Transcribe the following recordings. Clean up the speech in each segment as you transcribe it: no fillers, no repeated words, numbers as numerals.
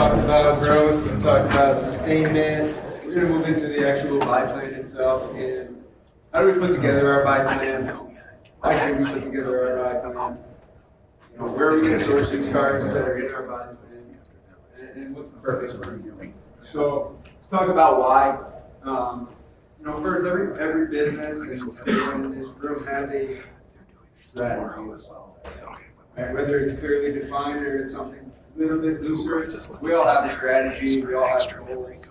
talked about growth, we talked about sustainment. We're going to move into the actual buy plan itself. And how do we put together our buy plan? Why should we put together our buy plan? You know, where are we going to source these cars that are in our buy plan? And what's the purpose we're doing? So let's talk about why. You know, first, every business and everyone in this room has a strategy as well. Right? Whether it's clearly defined or it's something a little bit looser, we all have a strategy, we all have goals.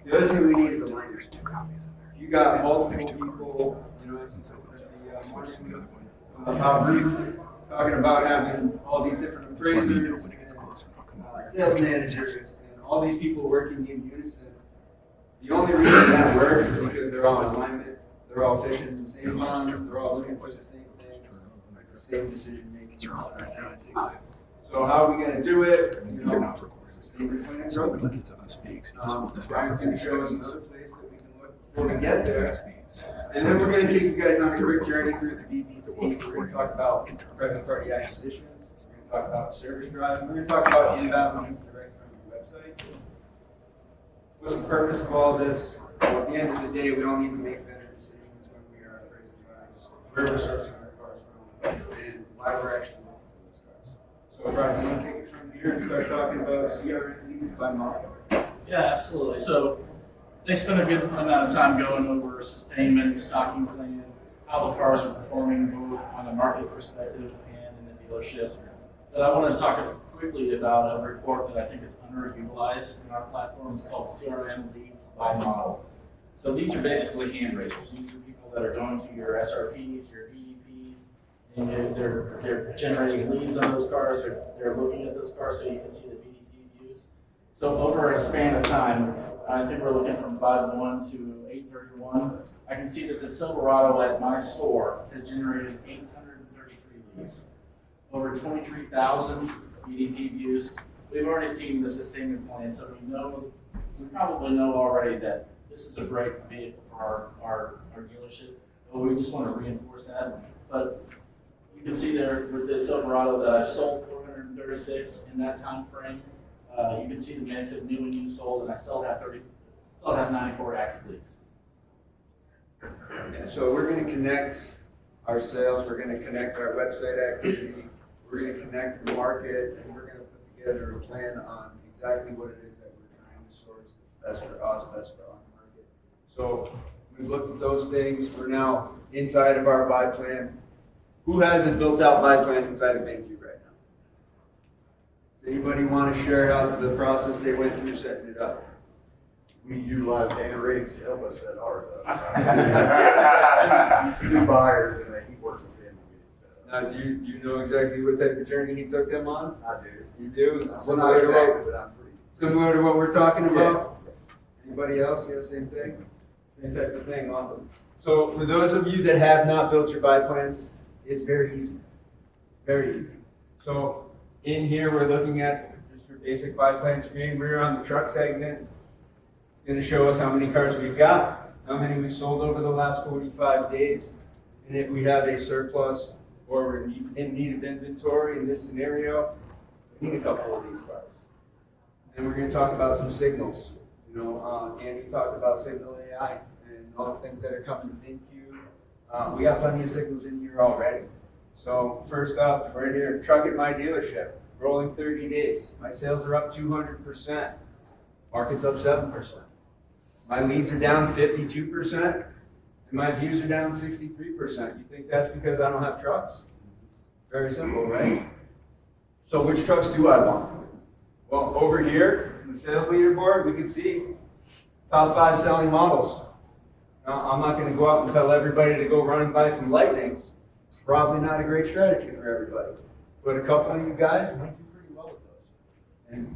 The other thing we need is alignment. If you got multiple people, you know, about Ruth talking about having all these different appraisers, and, sales managers, and all these people working in unison. The only reason that works is because they're all in alignment, they're all fishing in the same ponds, they're all looking for the same things, the same decision making. So how are we going to do it? You know, Brian's going to show us another place that we can look before we get there. And then we're going to take you guys on a quick journey through the BPC. We're going to talk about present party acquisitions. We're going to talk about service drive. We're going to talk about inbound leads direct from the website. What's the purpose of all this? Well, at the end of the day, we don't need to make better decisions when we are appraising drives, where we're sourcing our cars from, and why we're actually looking for those cars. So, Brian, you want to take it from here and start talking about CRM leads by model? Yeah, absolutely. So they spent a good amount of time going over sustainment, stocking plan, how the cars are performing both on a market perspective and in the dealership. But I want to talk quickly about a report that I think is underutilized in our platform. It's called CRM Leads by Model. So these are basically hand raisers. These are people that are going to your SRPs, your EDPs, and they're generating leads on those cars. They're looking at those cars so you can see the BDP views. So over a span of time, I think we're looking from 5/1 to 8/31. I can see that the Silverado at my store has generated 833 leads, over 23,000 BDP views. We've already seen the sustainment plan, so we probably know already that this is a great vehicle for our dealership. But we just want to reinforce that. But you can see there with the Silverado that I've sold 436 in that time frame. You can see the mix of new and used sold, and I still have 94 active leads. Yeah, so we're going to connect our sales, we're going to connect our website activity, we're going to connect the market, and we're going to put together a plan on exactly what it is that we're trying to source that's best for us, best for our market. So we've looked at those things. We're now inside of our buy plan. Who hasn't built out buy plan inside of BenQ right now? Does anybody want to share how the process they went through setting it up? We utilize Dan Riggs to help us set ours up. Two buyers, and he works with them to get it set up. Now, do you know exactly what type of journey he took them on? I do. You do? Well, not exactly, but I'm pretty. Similar to what we're talking about? Anybody else? Yeah, same thing? Same type of thing, awesome. So for those of you that have not built your buy plans, it's very easy. Very easy. So in here, we're looking at just your basic buy plan screen. We're on the truck segment. It's going to show us how many cars we've got, how many we sold over the last 45 days, and if we have a surplus or we're in need of inventory in this scenario, we need a couple of these cars. And we're going to talk about some signals. You know, Andy talked about Signal AI and all the things that are coming in queue. We got plenty of signals in here already. So first up, right here, truck at my dealership, rolling 30 days. My sales are up 200%. Market's up 7%. My leads are down 52%, and my views are down 63%. You think that's because I don't have trucks? Very simple, right? So which trucks do I want? Well, over here in the sales leaderboard, we can see top 5 selling models. Now, I'm not going to go out and tell everybody to go run and buy some Lightnings. Probably not a great strategy for everybody. But a couple of you guys might do pretty well with those. And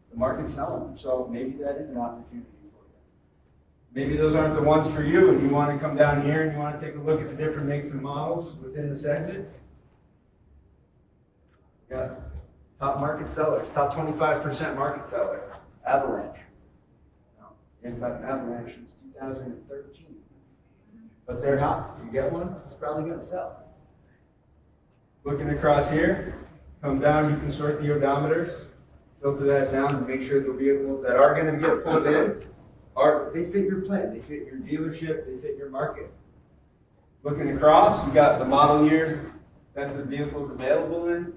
the market's selling them, so maybe that is an opportunity for you. Maybe those aren't the ones for you, and you want to come down here and you want to take a look at the different makes and models within the segment. Got top market sellers, top 25% market seller, Avalanche. Now, in fact, Avalanche since 2013. But they're hot. If you get one, it's probably going to sell. Looking across here, come down, you can sort the odometers. filter that down and make sure the vehicles that are gonna get pulled in they fit your plan, they fit your dealership, they fit your market. Looking across, we got the model years that the vehicle's available in.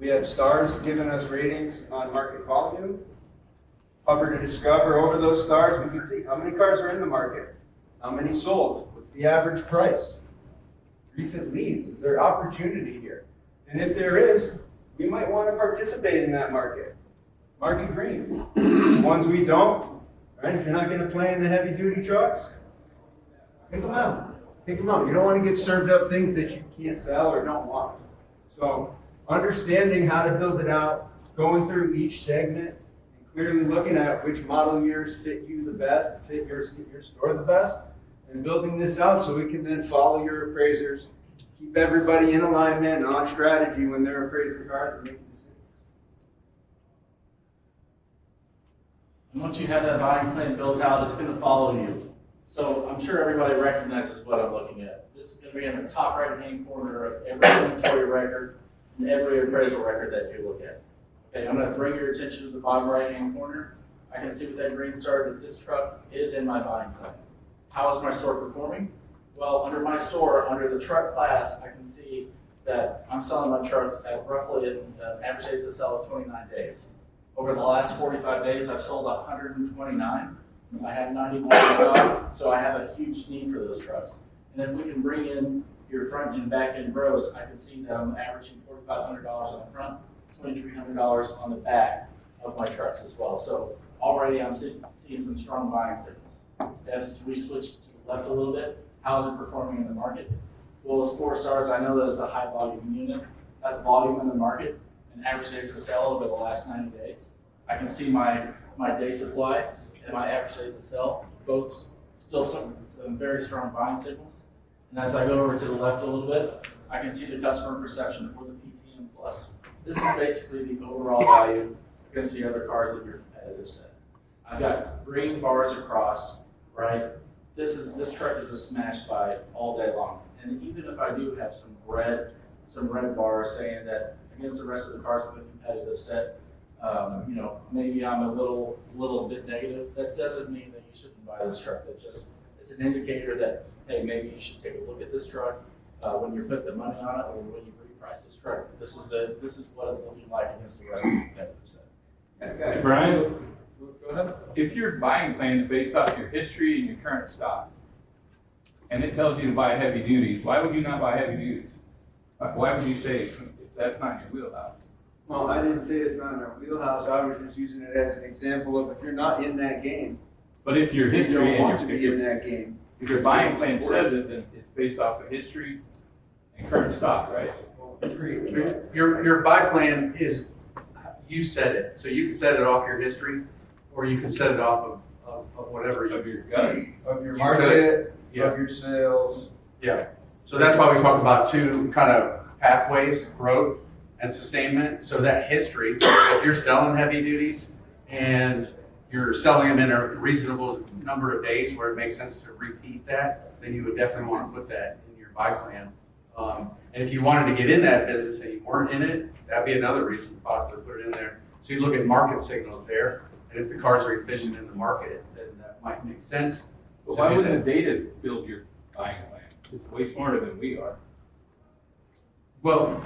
We have stars giving us ratings on market volume. Hover to discover over those stars, we can see how many cars are in the market, how many sold, what's the average price, recent leads, is there opportunity here? And if there is, we might want to participate in that market. Market green. The ones we don't, right? If you're not going to play in the heavy duty trucks, take them out. Take them out. You don't want to get served up things that you can't sell or don't want. So understanding how to build it out, going through each segment, and clearly looking at which model years fit you the best, fit your store the best, and building this out so we can then follow your appraisers, keep everybody in alignment and on strategy when they're appraising cars and making decisions. And once you have that buying plan built out, it's going to follow you. So I'm sure everybody recognizes what I'm looking at. This is going to be in the top right-hand corner of every inventory record and every appraisal record that you look at. Okay, I'm going to bring your attention to the bottom right-hand corner. I can see with that green star that this truck is in my buying plan. How is my store performing? Well, under my store, under the truck class, I can see that I'm selling my trucks at roughly an average days to sell of 29 days. Over the last 45 days, I've sold 129. I have 91 in stock, so I have a huge need for those trucks. And if we can bring in your front and back end gross, I can see that I'm averaging $4,500 on the front, $2,300 on the back of my trucks as well. So already I'm seeing some strong buying signals. As we switch to the left a little bit, how is it performing in the market? Well, with 4 stars, I know that it's a high volume unit. That's volume in the market and average days to sell over the last 90 days. I can see my day supply and my average days to sell, both still some very strong buying signals. And as I go over to the left a little bit, I can see the customer perception for the PTM Plus. This is basically the overall value against the other cars in your competitive set. I've got green bars across, right? This truck is a smash buy all day long. And even if I do have some red bars saying that against the rest of the cars in the competitive set, maybe I'm a little bit negative. That doesn't mean that you shouldn't buy this truck. It's an indicator that, hey, maybe you should take a look at this truck when you're putting the money on it or when you reprice this truck. This is what it's looking like against the rest of the competitive set. Okay. Brian, Go ahead. if your buying plan is based off your history and your current stock, and it tells you to buy heavy duties, why would you not buy heavy duties? Why would you say if that's not your wheelhouse? Well, I didn't say it's not in our wheelhouse. I was just using it as an example of if you're not in that game, But if your you history don't and want to your, be in that game. if your buying plan says it, then it's based off of history and current stock, right? Your buy plan is, you set it, so you can set it off your history, or you can set it off of whatever Of you. your gut. Of your You market, Yeah. of your sales. Yeah, so that's why we talk about 2 kind of pathways, growth and sustainment. So that history, if you're selling heavy duties and you're selling them in a reasonable number of days where it makes sense to repeat that, then you would definitely want to put that in your buy plan. And if you wanted to get in that business and you weren't in it, that'd be another reason to possibly put it in there. So you look at market signals there, and if the cars are efficient in the market, then that might make sense. But why wouldn't the data build your buying plan? It's way smarter than we are. Well,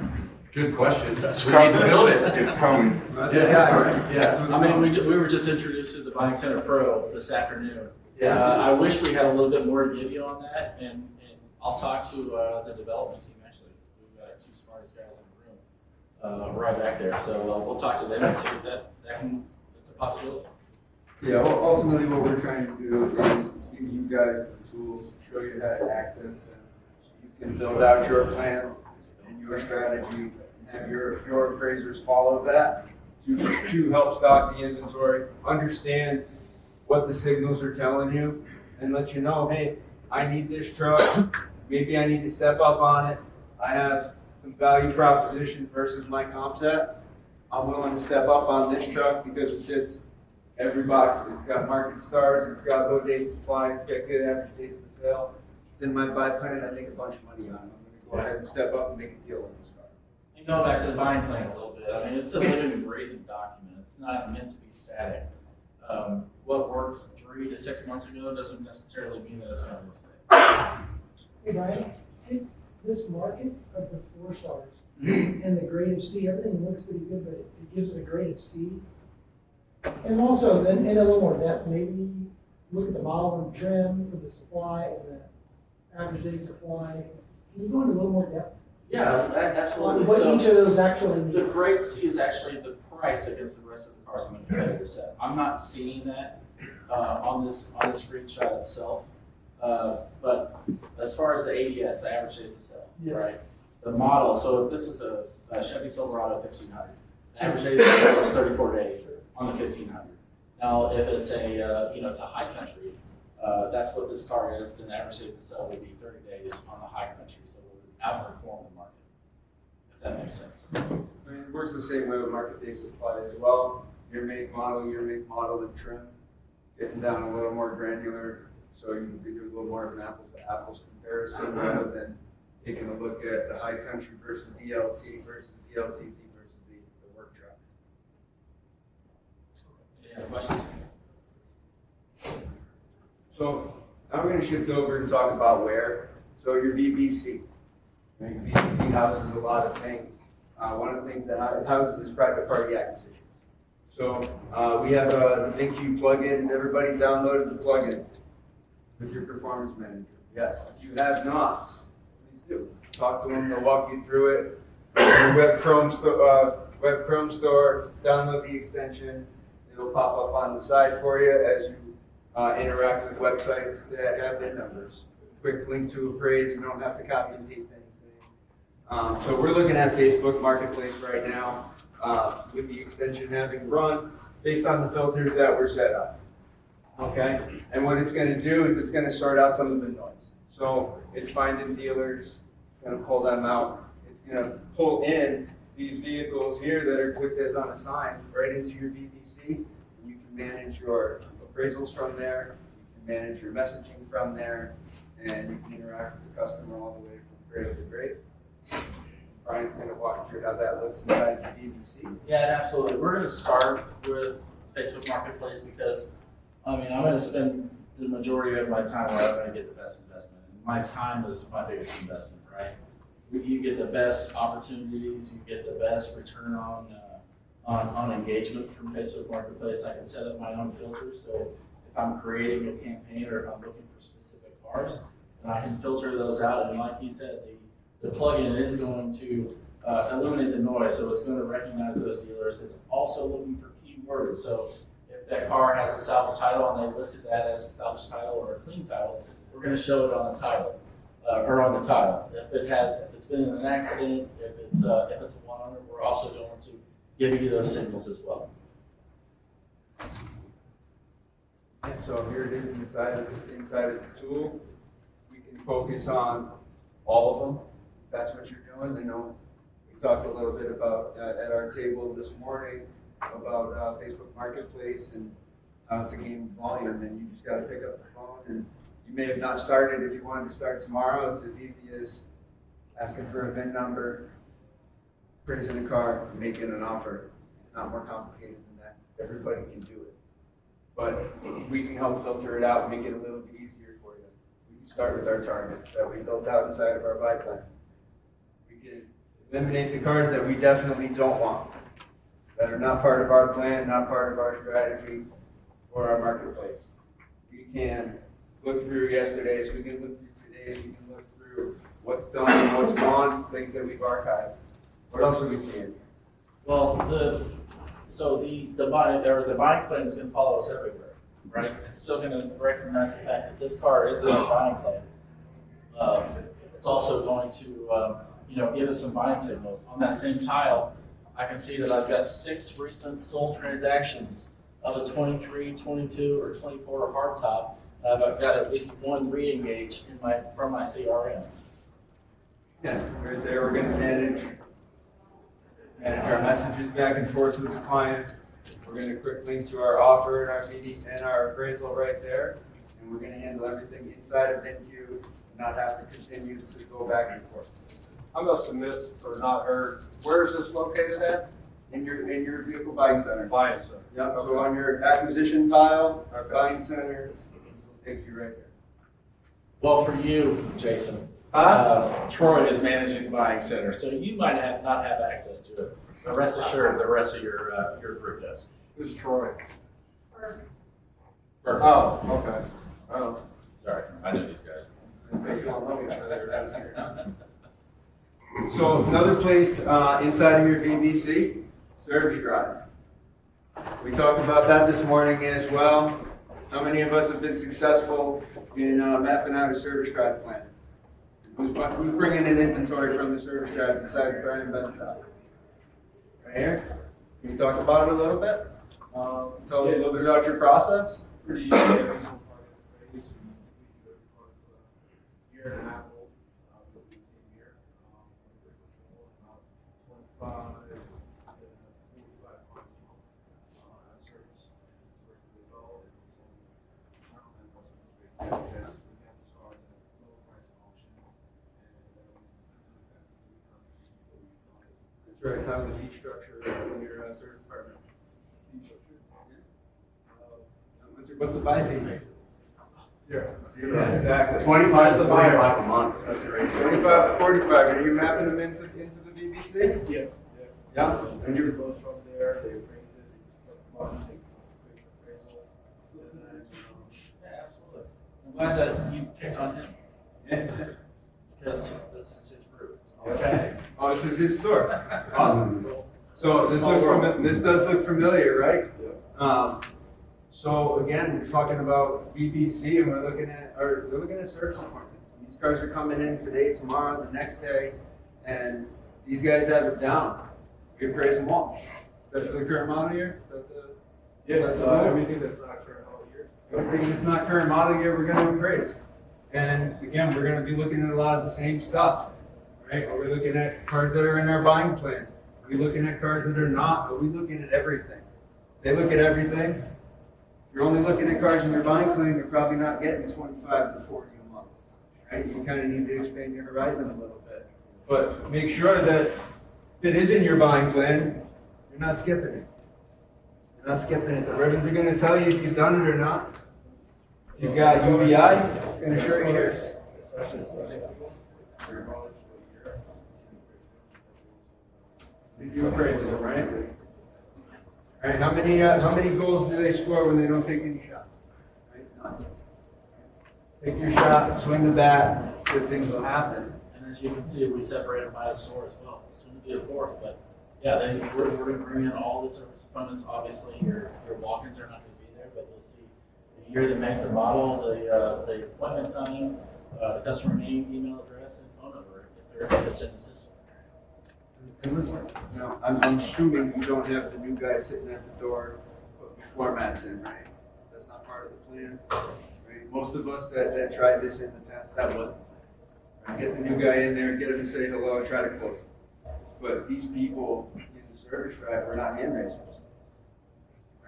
good question. We need to build it. It's coming. Yeah. I mean, we were just introduced to the Buying Center Pro this afternoon. Yeah. I wish we had a little bit more to give you on that, and I'll talk to the development team, actually. We've got our 2 smartest guys in the room right back there, so we'll talk to them and see if that's a possibility. Yeah, well, ultimately what we're trying to do is give you guys the tools, show you how to access them, so you can build out your plan and your strategy, and have your appraisers follow that to help stock the inventory, understand what the signals are telling you, and let you know, hey, I need this truck, maybe I need to step up on it, I have some value proposition versus my comp set, I'm willing to step up on this truck because it fits every box. It's got market stars, it's got low day supply, it's got good average days to sell. It's in my buy plan, I make a bunch of money on it. I'm gonna go ahead and step up and make a deal on this car. And going back to the buying plan a little bit, I mean, it's a living and breathing document. not meant to be static. What worked 3 to 6 months ago doesn't necessarily mean that it's going to work today. Hey, Brian, this market of the 4 stars and the grade of C, everything looks pretty good, but it gives it a grade of C. And also, then in a little more depth, maybe look at the model and trim for the supply and the average day supply. Can you go into a little more depth? Yeah, On absolutely. what So each of those actually the mean? grade C is actually the price against the rest of the cars in the competitor set. I'm not seeing that on this screenshot itself. But as far as the ADS, the average days to sell, Yes. right? The model, so if this is a Chevy Silverado 1500, the average days to sell is 34 days on the 1500. Now, if it's it's a high country, that's what this car is, then the average days to sell would be 30 days on the high country, so it would outperform the market, if that makes sense. I mean, it works the same way with market day supply as well. Your make, model, and trim. Getting down a little more granular, so you can do a little more of an apples to apples comparison rather than taking a look at the high country versus DLT versus DLTC versus the work truck. Any other questions? So now we're going to shift over and talk about where. So your VBC. Your VBC houses a lot of things. One of the things that it houses is private party acquisitions. So we have the VinQ plugins. Everybody downloaded the plugin with your performance manager. Yes. If you have not, please do. Talk to them. They'll walk you through it. Your web Chrome store, download the extension. It'll pop up on the side for you as you interact with websites that have their numbers. Quick link to appraise. You don't have to copy and paste anything. So we're looking at Facebook Marketplace right now with the extension having run based on the filters that were set up. Okay, and what it's going to do is it's going to sort out some of the noise. So it's finding dealers, it's going to pull them out, it's going to pull in these vehicles here that are clicked as on a sign right into your VBC. You can manage your appraisals from there, you can manage your messaging from there, and you can interact with the customer all the way from grade to grade. Brian's going to walk you through how that looks inside the VBC. Yeah, absolutely. We're going to start with Facebook Marketplace because, I mean, I'm going to spend the majority of my time where I'm going to get the best investment. And my time is my biggest investment, right? You get the best opportunities, you get the best return on engagement from Facebook Marketplace. I can set up my own filters, so if I'm creating a campaign or if I'm looking for specific cars, then I can filter those out. And like he said, the plugin is going to eliminate the noise, so it's going to recognize those dealers. It's also looking for keywords. So if that car has a salvage title and they listed that as a salvage title or a clean title, we're going to show it on the title or on the title. If it's been in an accident, if it's a one owner, we're also going to give you those signals as well. So here it is inside of the tool. We can focus on all of them. If that's what you're doing. I know we talked a little bit about at our table this morning about Facebook Marketplace and how to gain volume, and you just got to pick up the phone. And you may have not started. If you wanted to start tomorrow, it's as easy as asking for a VIN number, appraising a car, making an offer. It's not more complicated than that. Everybody can do it. But we can help filter it out and make it a little bit easier for you. We can start with our targets that we built out inside of our buy plan. We can eliminate the cars that we definitely don't want, that are not part of our plan, not part of our strategy or our marketplace. We can look through yesterday's, we can look through today's, we can look through what's done and what's gone, things that we've archived. What else are we seeing? Well, the buying plan is going to follow us everywhere, right? It's still going to recognize the fact that this car is a buying plan. It's also going to, give us some buying signals. On that same tile, I can see that I've got 6 recent sold transactions of a 23, 22, or 24 hardtop. I've got at least one re-engage from my CRM. Yeah, right there, we're gonna manage our messages back and forth with the client. We're gonna quick link to our offer and our meeting and our appraisal right there. And we're gonna handle everything inside of VinQ and not have to continue to go back and forth. I must have missed or not heard, where is this located at? In your vehicle buying center. Buying center. Yep, so on your acquisition tile, buying center, take you right there. Well, for you, Jason, Troy is managing the buying center, so you might not have access to it. But rest assured, the rest of your group does. Who's Troy? Perfect. Oh, okay. Oh. Sorry, I know these guys. So another place inside of your VBC, service drive. We talked about that this morning as well. How many of us have been successful in mapping out a service drive plan? Who's bringing in inventory from the service drive besides Brian Benstock? Right here. Can you talk about it a little bit? Tell us a little bit about your process. Pretty reasonable target space. Year and a half old, this is the same year. About 25 to 45 months as service. Working with all, yes, we have to start at low price auction. That's right. How's the fee structure in your service department? What's the buy fee? Zero. Exactly. 25 to 45 a month. That's right. 25 to 45. Are you mapping them into the BBC? Yeah. Yeah. And It you're goes from there, they appraise it, they put money, they quick appraisal. And then, Yeah, absolutely. I'm glad that you picked on him, because this is his group. Okay. Oh, this is his store. Awesome. So this does look familiar, right? So again, we're talking about VBC and they're looking at service appointments. These cars are coming in today, tomorrow, the next day, and these guys have it down. We appraise them all. Is that for the current model year? everything that's not current all year. Everything that's not current model year, we're gonna appraise. And again, we're gonna be looking at a lot of the same stuff, right? We're looking at cars that are in our buying plan. We're looking at cars that are not, but we're looking at everything. They look at everything. If you're only looking at cars in your buying plan, you're probably not getting 25 to 40 a month, right? You kind of need to expand your horizon a little bit. But make sure that if it is in your buying plan, you're not skipping it. You're not skipping it. The ribbons are gonna tell you if you've done it or not. If you've got UBI, it's gonna show you here. You appraise it, right? All right, how many goals do they score when they don't take any shots? Right? None. Take your shot, swing the bat, good things will happen. And as you can see, we separate them by the store as well. Soon to be a fourth, but yeah, we're going to bring in all the service appointments. Obviously, your walk-ins are not going to be there, but you'll see the year, the make, the model, the appointment time, the customer name, email address, and phone number if it's in the system. And listen, I'm assuming you don't have the new guy sitting at the door putting formats in, right? That's not part of the plan, right? Most of us that tried this in the past, that wasn't the plan. Get the new guy in there, get him to say hello, try to close him. But these people in the service drive are not hand raisers.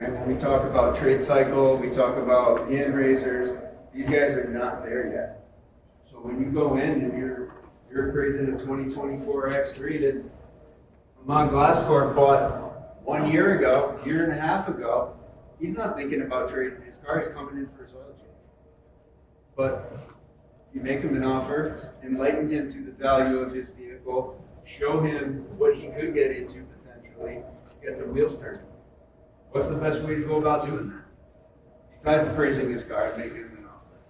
Right? When we talk about trade cycle, we talk about hand raisers, these guys are not there yet. So when you go in and you're appraising a 2024 X3 that Amon Glasscorp bought 1 year ago, year and a half ago, he's not thinking about trading his car, he's coming in for his oil change. But you make him an offer, enlighten him to the value of his vehicle, show him what he could get into potentially, get the wheels turning. What's the best way to go about doing that? Besides appraising his car and making him an offer.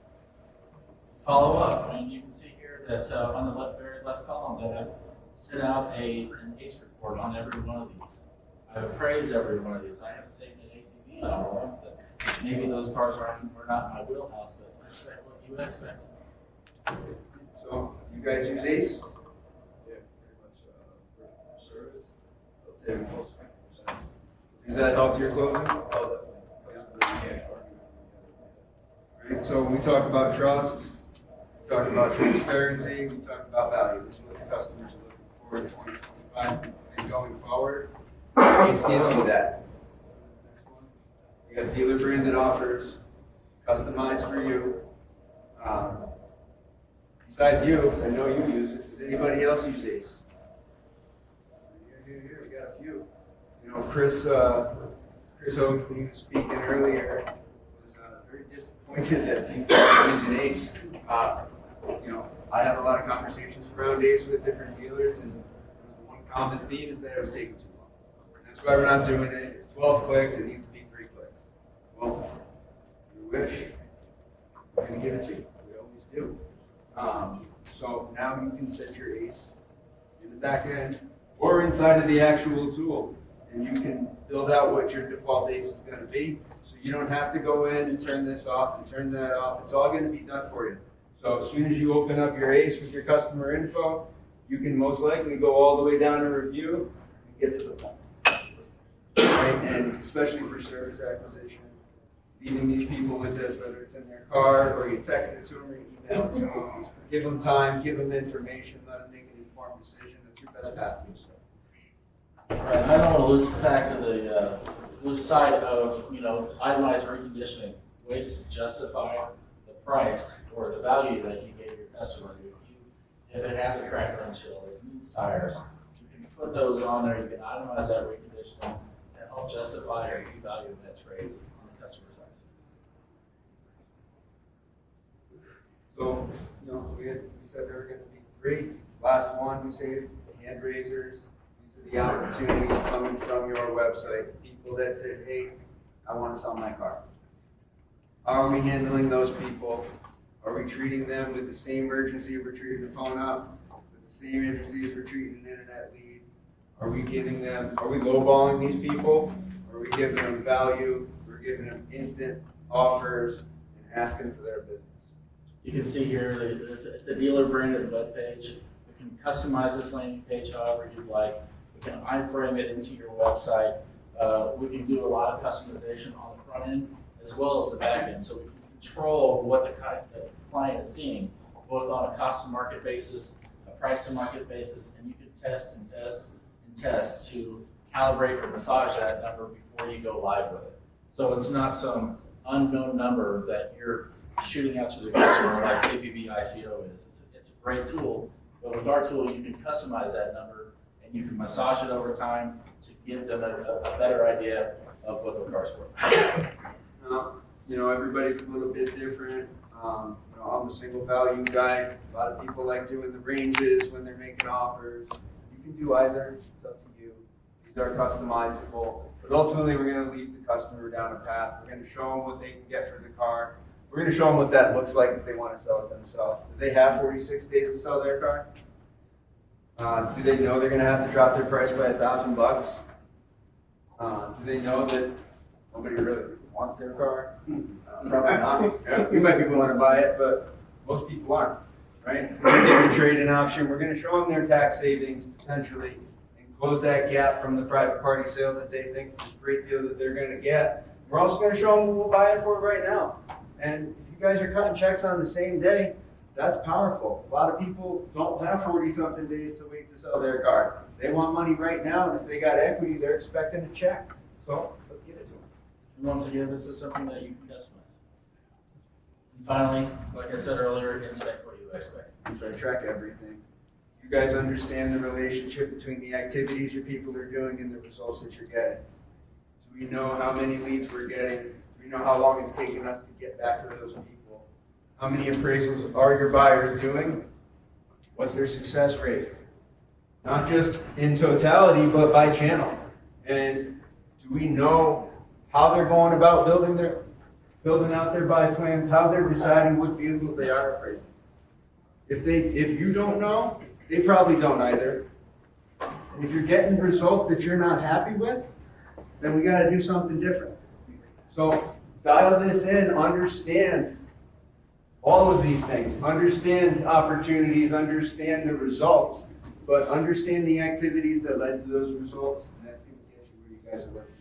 Follow up. I mean, you can see here that on the very left column that I've sent out an ACE report on every one of these. I've appraised every one of these. I haven't saved an ACV on all of them, but maybe those cars are not in my wheelhouse, but I expect what you expect. So, you guys use ACE? Yeah, pretty much, for service, let's say close to 50%. Does that help your closing? Oh, definitely. Right, so when we talk about trust, we talk about transparency, we talk about value. This is what the customers are looking for in 2025 and going forward. It's dealing with that. We got dealer branded offers, customized for you. Besides you, 'cause I know you use it, does anybody else use ACE? Here, we got a few. Chris Oakley was speaking earlier, was very disappointed that people are using ACE. I have a lot of conversations around ACE with different dealers, and the one common theme is that it was taking too long. And that's why we're not doing it. It's 12 clicks, it needs to be 3 clicks. Well, you wish, we're gonna give it to you. We always do. So now you can set your ACE in the back end or inside of the actual tool. And you can build out what your default ACE is going to be. So you don't have to go in and turn this off and turn that off. It's all going to be done for you. So as soon as you open up your ACE with your customer info, you can most likely go all the way down to review and get to the point. Right? And especially for service acquisition, leaving these people with this, whether it's in their car or you text it to them or you email it to them, give them time, give them information, let them make an informed decision. That's your best path to do so. Right, I don't want to lose the fact of lose sight of, itemized reconditioning, ways to justify the price or the value that you gave your customer. If it has a cracked windshield, it needs tires, you can put those on there, you can itemize that reconditioning and help justify or devalue that trade on the customer's eyes. So, we said there were going to be 3. Last one, we saved hand raisers. These are the opportunities coming from your website. People that said, hey, I want to sell my car. How are we handling those people? Are we treating them with the same urgency we're treating the phone up? With the same urgency as we're treating an internet lead? Are we lowballing these people? Are we giving them value? We're giving them instant offers and asking for their business. You can see here, it's a dealer branded web page. We can customize this landing page however you'd like. We can iframe it into your website. We can do a lot of customization on the front end as well as the back end. So we can control what the client is seeing, both on a cost to market basis, a price to market basis, and you can test and test and test to calibrate or massage that number before you go live with it. So it's not some unknown number that you're shooting out to the customer like KPV ICO is. It's a great tool, but with our tool, you can customize that number and you can massage it over time to give them a better idea of what the car's worth. Everybody's a little bit different. I'm a single value guy. A lot of people like doing the ranges when they're making offers. You can do either. It's up to you. These are customizable. But ultimately, we're going to lead the customer down a path. We're going to show them what they can get for the car. We're going to show them what that looks like if they want to sell it themselves. Do they have 46 days to sell their car? Do they know they're going to have to drop their price by $1,000? Do they know that nobody really wants their car? Probably not. Yeah, you might be willing to buy it, but most people aren't, right? We're going to give them a trade-in option. We're going to show them their tax savings potentially and close that gap from the private party sale that they think is a great deal that they're going to get. We're also going to show them what we'll buy it for right now. And if you guys are cutting checks on the same day, that's powerful. A lot of people don't have 40-something days to wait to sell their car. They want money right now, and if they got equity, they're expecting a check. So let's give it to them. And once again, this is something that you can customize. And finally, like I said earlier, inspect what you expect. We try to track everything. You guys understand the relationship between the activities your people are doing and the results that you're getting. Do we know how many leads we're getting? Do we know how long it's taking us to get back to those people? How many appraisals are your buyers doing? What's their success rate? Not just in totality, but by channel. And do we know how they're going about building out their buy plans, how they're deciding what vehicles they are appraising? If you don't know, they probably don't either. And if you're getting results that you're not happy with, then we got to do something different. So dial this in, understand all of these things, understand opportunities, understand the results, but understand the activities that led to those results, and that's going to get you where you guys are looking.